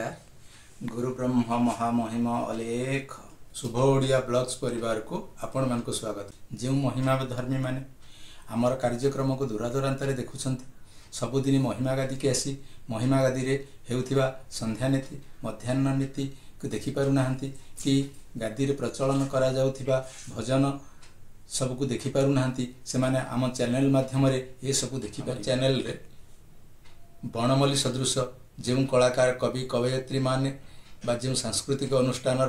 नमस्कार। गुरु ब्रह्म महामहिम अलेख शुभ ओडिया ब्लॉग्स परिवार को आपण मान को स्वागत। जो महिमा धर्मी माने आमर कार्यक्रम को दूरदूरांत देखुं सबुदिन महिमा गादी के आसी महिमा गादी रे हेउथिबा संध्या नीति मध्याह्न नीति को देखि पारु नाहंती कि गादी रे प्रचलन करा जाउथिबा भजन सबको देखि पारु नाहंती से माने आम चैनल माध्यम रे ये सब देखि पार। चैनल रे बनमल्ली सदृश जो कलाकार कवि कवयित्री माने बा जो सांस्कृतिक अनुष्ठान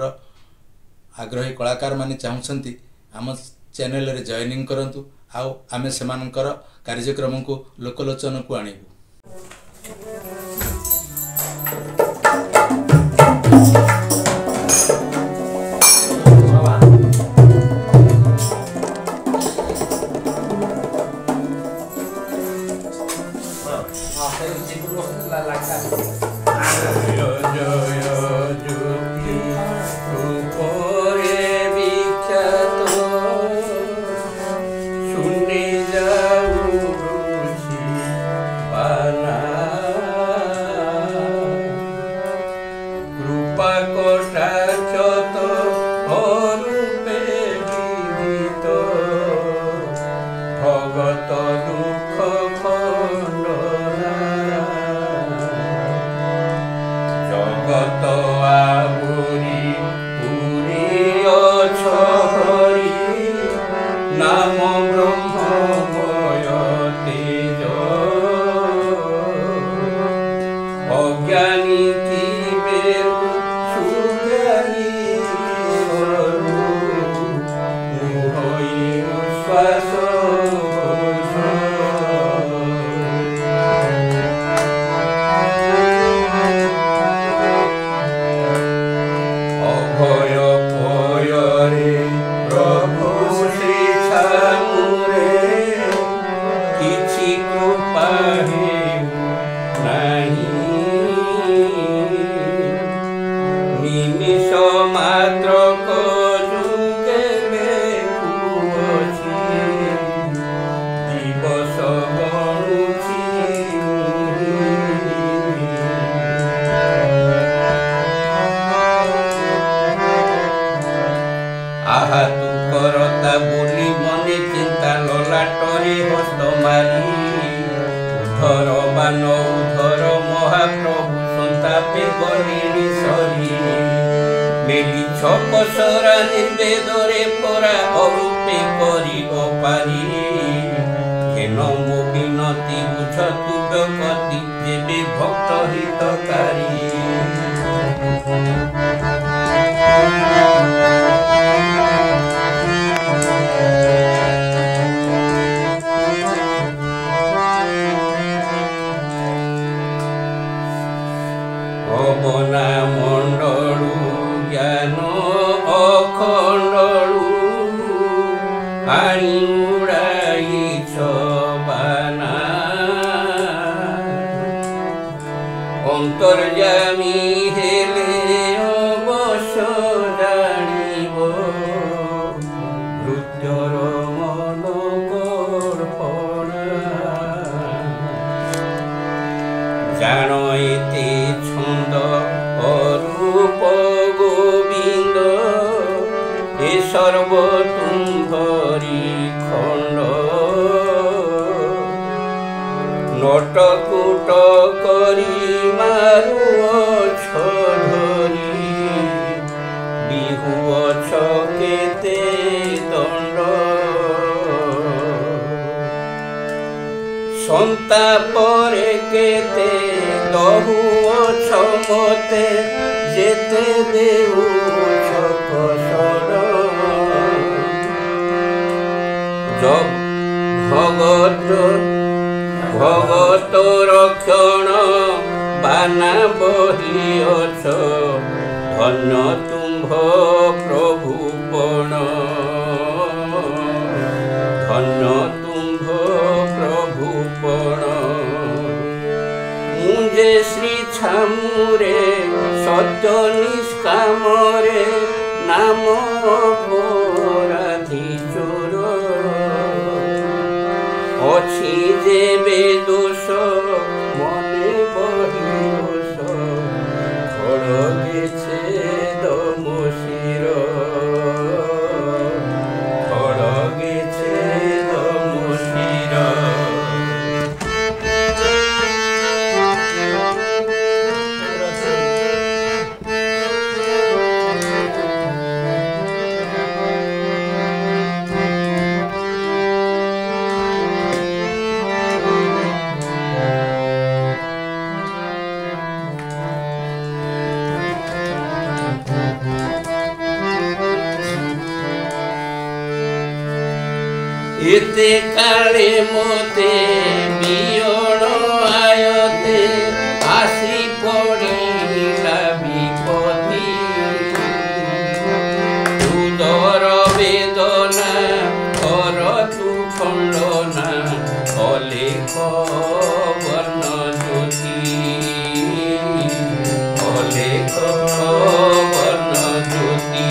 आग्रही कलाकार माने चाहूँगी आम चैनल रे जॉइनिंग करंतु आउ आमे सेमानकर कार्यक्रम को लोकलोचन को आनिबु। दोष मने बही एते काले मोते बियोण आयते आसी पड़िला विपत्ति उदर वेदना कर तू खंडना अलेख वर्ण ज्योति अलेख वर्ण ज्योति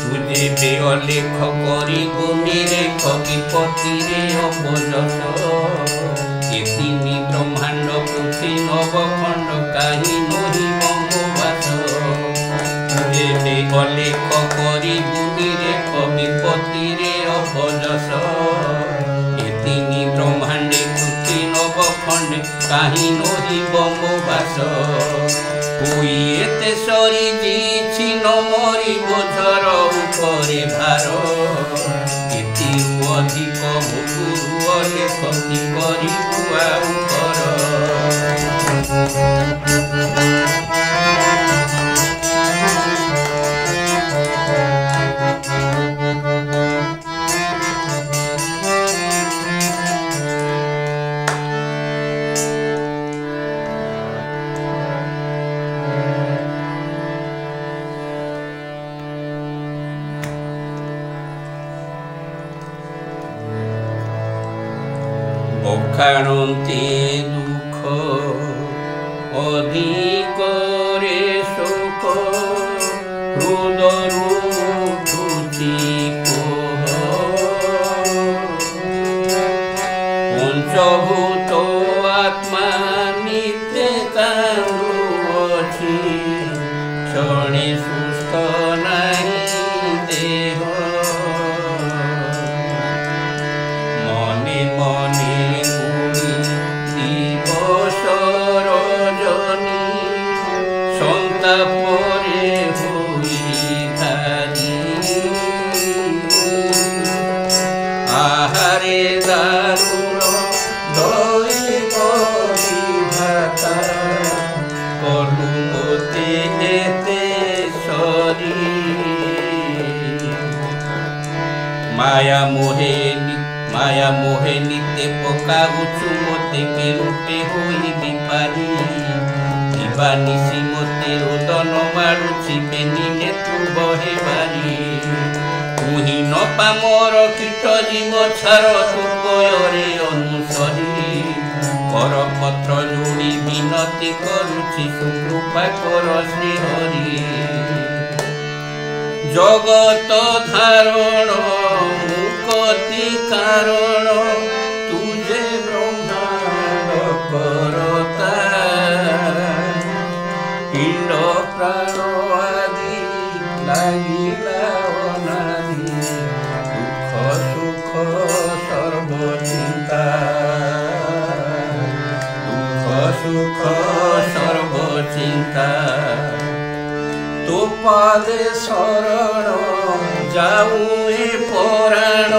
तुझे अलेख करी गुणी रेख विपत्ति रे अपजस ये तीन ब्रह्मांड पृथ्वी नवखंड कहीं नही बंगवास तुझे अलेख करी गुणी रेख विपत्ति रे अपजस ये तीन ब्रह्मांड पृथ्वी नवखंड कहीं नही बंगवास कोई एते सरी जी न मरी बोझर उपरे भार एति अधिक गुरु अलेख की करी उपर অকারন্তে দুঃখ অধিক রে শোক হৃদরু উঠুছি কোহ পঞ্চভূত আত্মা নিতে কান্দুছি ক্ষণে সুস্থ নাহি দেহ মনে মনে সন্তাপরে হই ধারি আহারে দারুণ দৈব বিধাতা করুমতে এতে সরি মায়া মোহে নিতে পকাউছু মতে কেরূপে হই বিপারি নিশি মতে রোদন মারুছি বেনি নেত্রু বহে বারি তুহি নপা মোর কীট জীব ছাড় তু কয়রে অনুসরি করপত্র যোড়ি বিনতি করুছি সুকৃপা কর শ্রী হরি জগত ধারণ মুকতি কারণ তুজে ব্রহ্মাণ্ড করতা পিণ্ড প্রাণ আদি লাগিলা অনাদি দুঃখ সুখ সর্বচিন্তা দুঃখ সুখ সর্বচিন্তা তো পাদে শরণ যাও এ পরাণ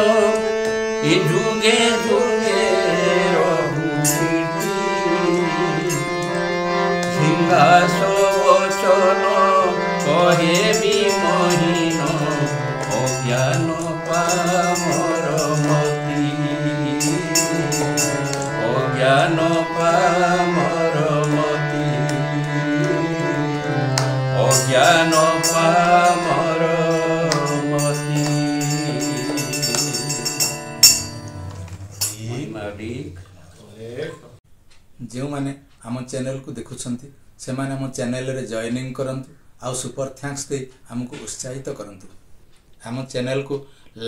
এ যুগে যুগে রঘু কীর্তি সিংহাস বচন কহে বিমহীন অজ্ঞান পামর মতি অজ্ঞান পামর মতি অজ্ঞান পামর মতি जो मैंने आम चैनल को देखुंट से मैंने आम चैनल रे जॉइनिंग करंतु आउ सुपर थैंक्स दे हमको उत्साहित करंतु आम चैनल को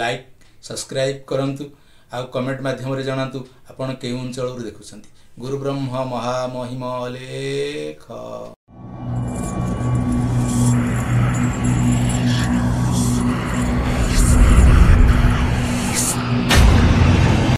लाइक सब्सक्राइब करंतु आउ कमेंट माध्यम रे जणातु आपण केउ अंचल देखुंट गुरु ब्रह्म महामहिम अलेख।